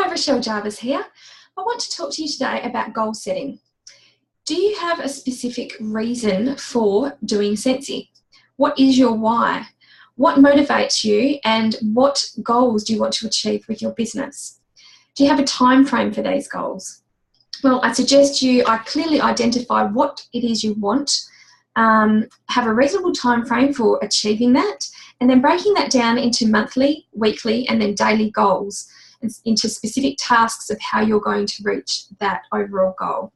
Hi, Rachelle Jarvis here. I want to talk to you today about goal setting. Do you have a specific reason for doing Scentsy? What is your why? What motivates you, and what goals do you want to achieve with your business? Do you have a time frame for these goals? Well, I suggest you clearly identify what it is you want, have a reasonable time frame for achieving that, and then breaking that down into monthly, weekly, and then daily goals, into specific tasks of how you're going to reach that overall goal.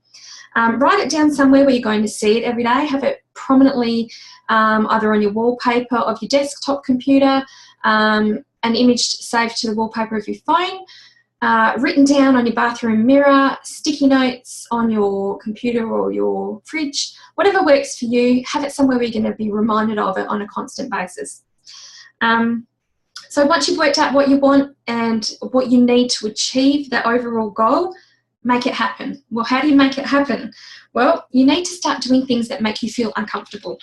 Write it down somewhere where you're going to see it every day. Have it prominently either on your wallpaper of your desktop computer, an image saved to the wallpaper of your phone, written down on your bathroom mirror, sticky notes on your computer or your fridge, whatever works for you. Have it somewhere where you're going to be reminded of it on a constant basis. So once you've worked out what you want and what you need to achieve that overall goal, make it happen. Well, how do you make it happen? Well, you need to start doing things that make you feel uncomfortable.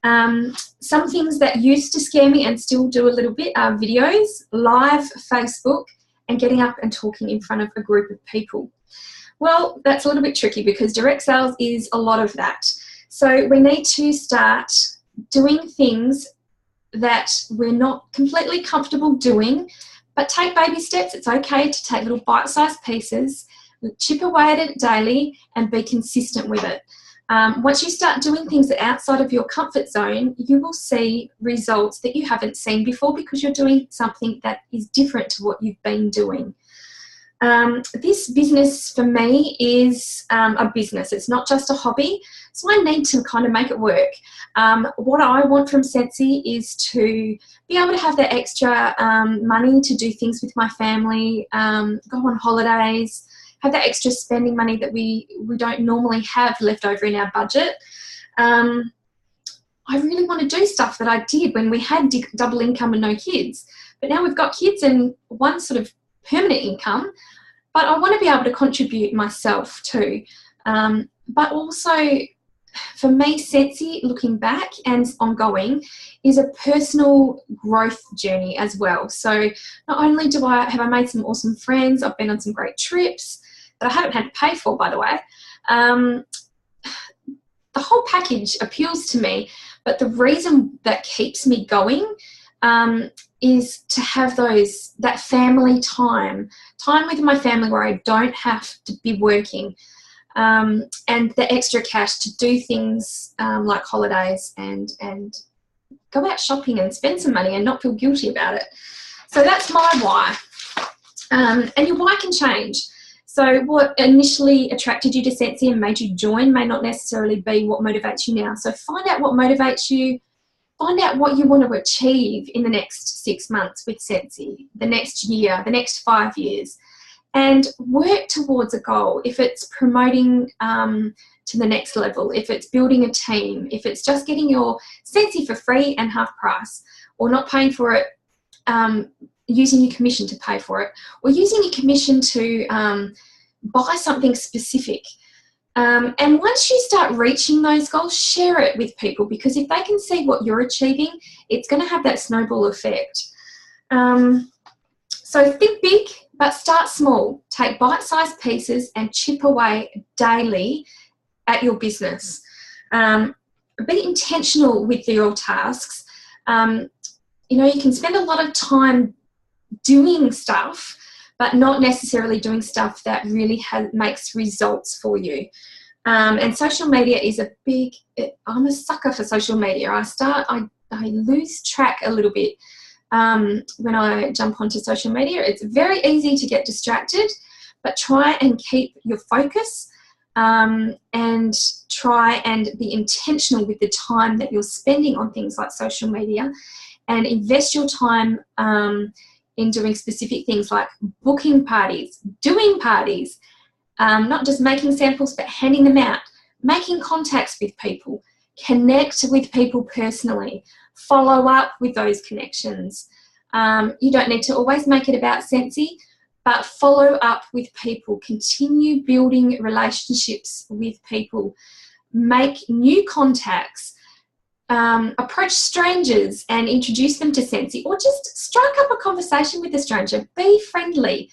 Some things that used to scare me and still do a little bit are videos, live Facebook, and getting up and talking in front of a group of people. Well, that's a little bit tricky because direct sales is a lot of that. So we need to start doing things that we're not completely comfortable doing, but take baby steps. It's okay to take little bite-sized pieces, chip away at it daily, and be consistent with it. Once you start doing things that are outside of your comfort zone, you will see results that you haven't seen before because you're doing something that is different to what you've been doing. This business for me is a business. It's not just a hobby, so I need to kind of make it work. What I want from Scentsy is to be able to have that extra money to do things with my family, go on holidays, have that extra spending money that we don't normally have left over in our budget. I really want to do stuff that I did when we had double income and no kids. But now we've got kids and one sort of permanent income, but I want to be able to contribute myself too. But also, for me, Scentsy, looking back and ongoing, is a personal growth journey as well. So not only have I made some awesome friends, I've been on some great trips that I haven't had to pay for, by the way. The whole package appeals to me, but the reason that keeps me going is to have that family time with my family where I don't have to be working, and the extra cash to do things like holidays and go out shopping and spend some money and not feel guilty about it. So that's my why. And your why can change. So what initially attracted you to Scentsy and made you join may not necessarily be what motivates you now. So find out what motivates you. Find out what you want to achieve in the next 6 months with Scentsy, the next year, the next 5 years, and work towards a goal. If it's promoting to the next level, if it's building a team, if it's just getting your Scentsy for free and half price, or not paying for it, using your commission to pay for it, or using your commission to buy something specific. And once you start reaching those goals, share it with people, because if they can see what you're achieving, it's going to have that snowball effect. So think big, but start small. Take bite-sized pieces and chip away daily at your business. Be intentional with your tasks. You can spend a lot of time doing stuff, but not necessarily doing stuff that really makes results for you. And social media is I'm a sucker for social media. I lose track a little bit when I jump onto social media. It's very easy to get distracted, but try and keep your focus and try and be intentional with the time that you're spending on things like social media, and invest your time in doing specific things like booking parties, doing parties, not just making samples, but handing them out, making contacts with people, connect with people personally, follow up with those connections. You don't need to always make it about Scentsy, but follow up with people, continue building relationships with people, make new contacts, approach strangers and introduce them to Scentsy, or just strike up a conversation with a stranger. Be friendly.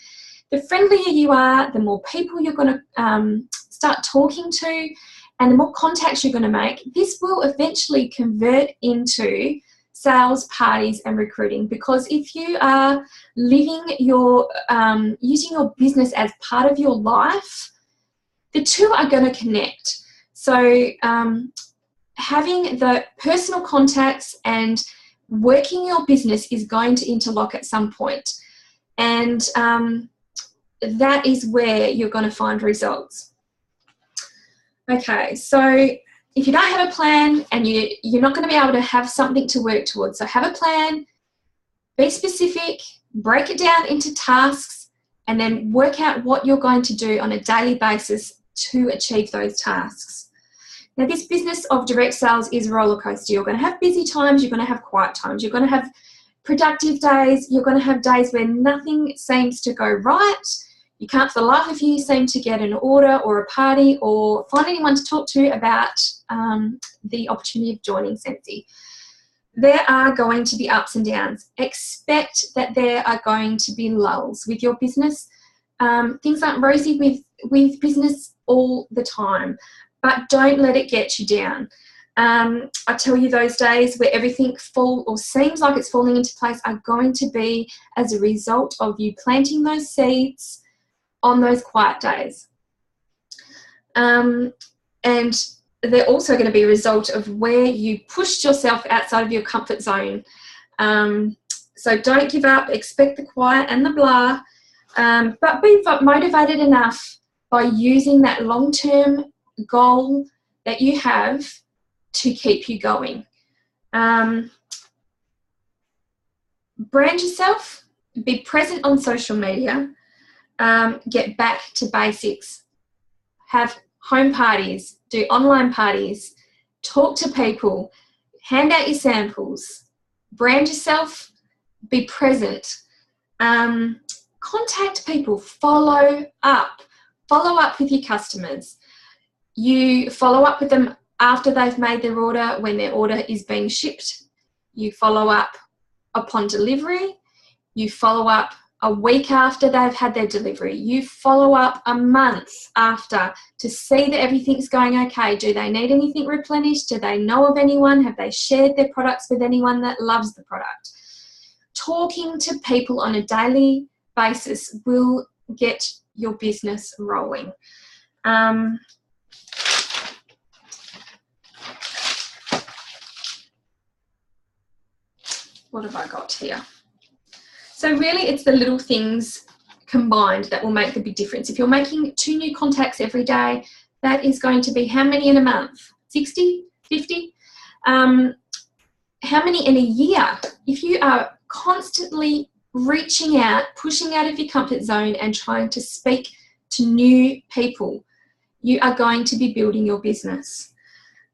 The friendlier you are, the more people you're going to start talking to, and the more contacts you're going to make. This will eventually convert into sales, parties, and recruiting, because if you are living your, using your business as part of your life, the two are going to connect. So having the personal contacts and working your business is going to interlock at some point. And that is where you're going to find results. Okay, so if you don't have a plan and you're not going to be able to have something to work towards, so have a plan, be specific, break it down into tasks, and then work out what you're going to do on a daily basis to achieve those tasks. Now, this business of direct sales is a roller coaster. You're going to have busy times, you're going to have quiet times, you're going to have productive days, you're going to have days where nothing seems to go right. You can't for the life of you seem to get an order or a party or find anyone to talk to about the opportunity of joining Scentsy. There are going to be ups and downs. Expect that there are going to be lulls with your business. Things aren't rosy with business all the time, but don't let it get you down. I tell you, those days where everything seems like it's falling into place are going to be as a result of you planting those seeds on those quiet days. And they're also going to be a result of where you pushed yourself outside of your comfort zone. So don't give up, expect the quiet and the blah, but be motivated enough by using that long-term goal that you have to keep you going. Brand yourself, be present on social media, get back to basics, have home parties, do online parties, talk to people, hand out your samples, brand yourself, be present, contact people, follow up with your customers. You follow up with them after they've made their order, when their order is being shipped. You follow up upon delivery. You follow up a week after they've had their delivery. You follow up a month after to see that everything's going okay. Do they need anything replenished? Do they know of anyone? Have they shared their products with anyone that loves the product? Talking to people on a daily basis will get your business rolling. What have I got here? So really it's the little things combined that will make the big difference. If you're making 2 new contacts every day, that is going to be how many in a month? 60, 50? How many in a year? If you are constantly reaching out, pushing out of your comfort zone and trying to speak to new people, you are going to be building your business.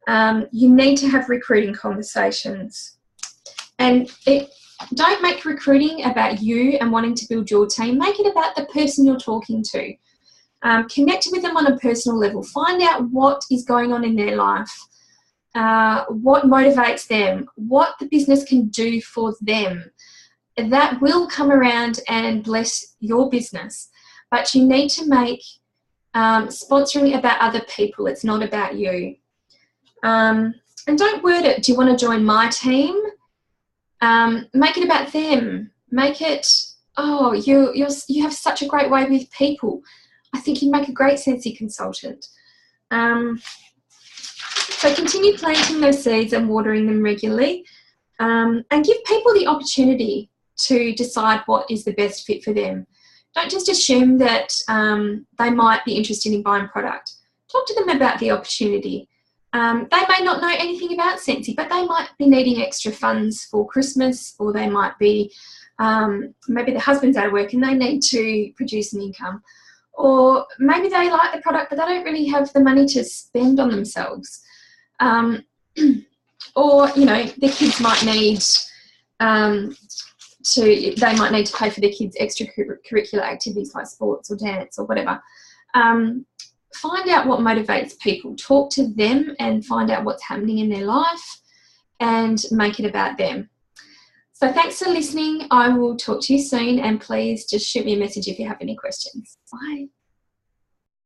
You need to have recruiting conversations. And don't make recruiting about you and wanting to build your team. Make it about the person you're talking to. Connect with them on a personal level. Find out what is going on in their life, what motivates them, what the business can do for them. That will come around and bless your business. But you need to make sponsoring about other people. It's not about you. And don't word it, do you want to join my team? Make it about them. Make it, oh, you have such a great way with people. I think you'd make a great Scentsy consultant. So continue planting those seeds and watering them regularly, and give people the opportunity to decide what is the best fit for them. Don't just assume that they might be interested in buying product. Talk to them about the opportunity. They may not know anything about Scentsy, but they might be needing extra funds for Christmas, or they might be, maybe the husband's out of work and they need to produce an income. Or maybe they like the product, but they don't really have the money to spend on themselves. Or, you know, the kids might need they might need to pay for their kids' extracurricular activities like sports or dance or whatever. Find out what motivates people. Talk to them and find out what's happening in their life and make it about them. So thanks for listening. I will talk to you soon, and please just shoot me a message if you have any questions. Bye.